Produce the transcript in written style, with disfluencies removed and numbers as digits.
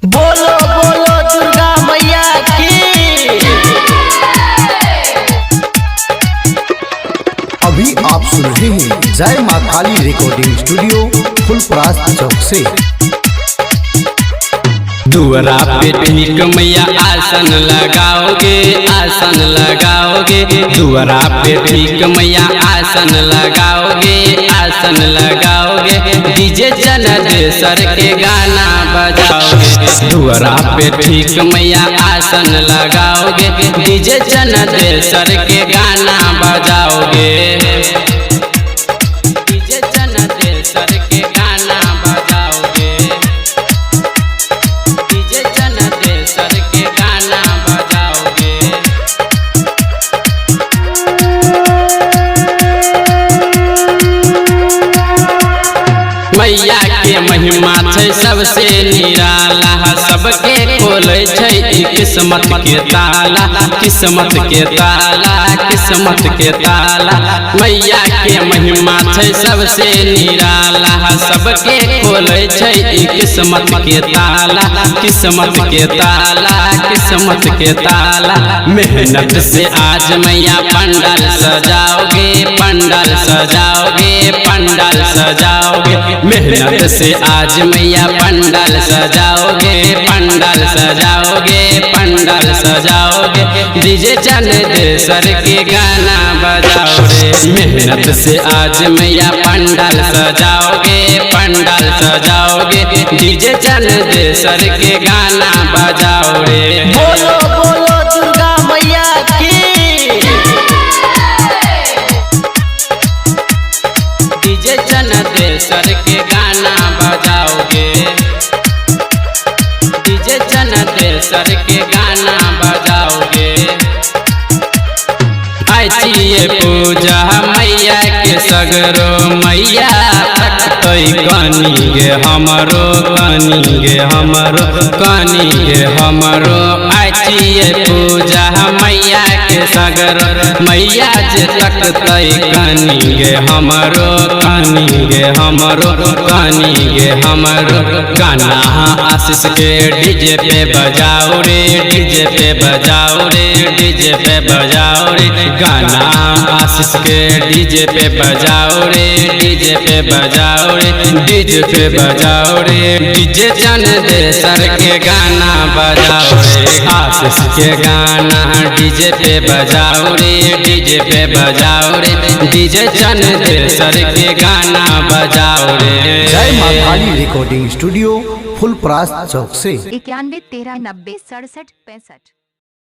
बोलो बोलो दुर्गा मैया की। अभी आप सुन रहे हैं जय मां काली रिकॉर्डिंग स्टूडियो फुलपरास चौक से। दुअरा पे ठीक मैया आसन लगाओगे, आसन लगाओगे। दुअरा पे ठीक मैया आसन लगाओगे, आसन लगाओगे। डीजे जनादेसर के गाना बजाओगे। दुअरा पे ठीक मैया आसन लगाओगे, डीजे जनादेसर के गाना बजाओगे। डीजे जनादेसर के गाना बजाओगे। डीजे जनादेसर के गाना बजाओगे। मैया के महिमा छै सबसे निराला, सबके खोले छै ई किस्मत के ताला, किस्मत के ताला, किस्मत के ताला। मैया के महिमा छै सबसे निराला, सबके खोले छै ई किस्मत के ताला, किस्मत के ताला, किस्मत के ताला। मेहनत से आज मैया पंडाल सजाओगे, पंडाल सजाओगे, पंडाल सजाओगे। मेहनत से आज मैया पंडाल सजाओगे, पंडाल सजाओगे, पंडाल सजाओगे। डीजे जनादेसर के गाना बजाओ रे। मेहनत से आज मैया पंडाल सजाओगे, पंडाल सजाओगे। डीजे जनादेसर के गाना बजाओ रे। बोलो बोलो दुर्गा मैया की। डीजे जनादेसर के गाना बजाओगे। डीजे जनादेसर के गाना बजाओगे। आइए पूजा मैया के सगरो, मैया तकतई कनी गे हमरो, कनी गे हमरो, कनी गे हमरो। आइए पूजा मैया के सगरो, मैया जे तकतई कनी गे हमरो, कनी गे हमरो, कनी गे हमरो। गाना आशीष के डीजे पे बजाओ रे, डीजे पे बजाओ रे, डीजे पे बजाओ रे। गाना आशीष के डीजे पे बजाओ रे, डीजे पे बजाओ रे, डीजे पे बजाओ रे। डीजे जनादेसर के गाना बजाओ रे। आशीष के गाना डीजे पे बजाओ रे, डीजे पे बजाओ रे। डीजे जनादेसर के गाना बजाओ रे। जय मां काली रिकॉर्डिंग स्टूडियो फुलपरास चौक से। 91 13 90 67 65।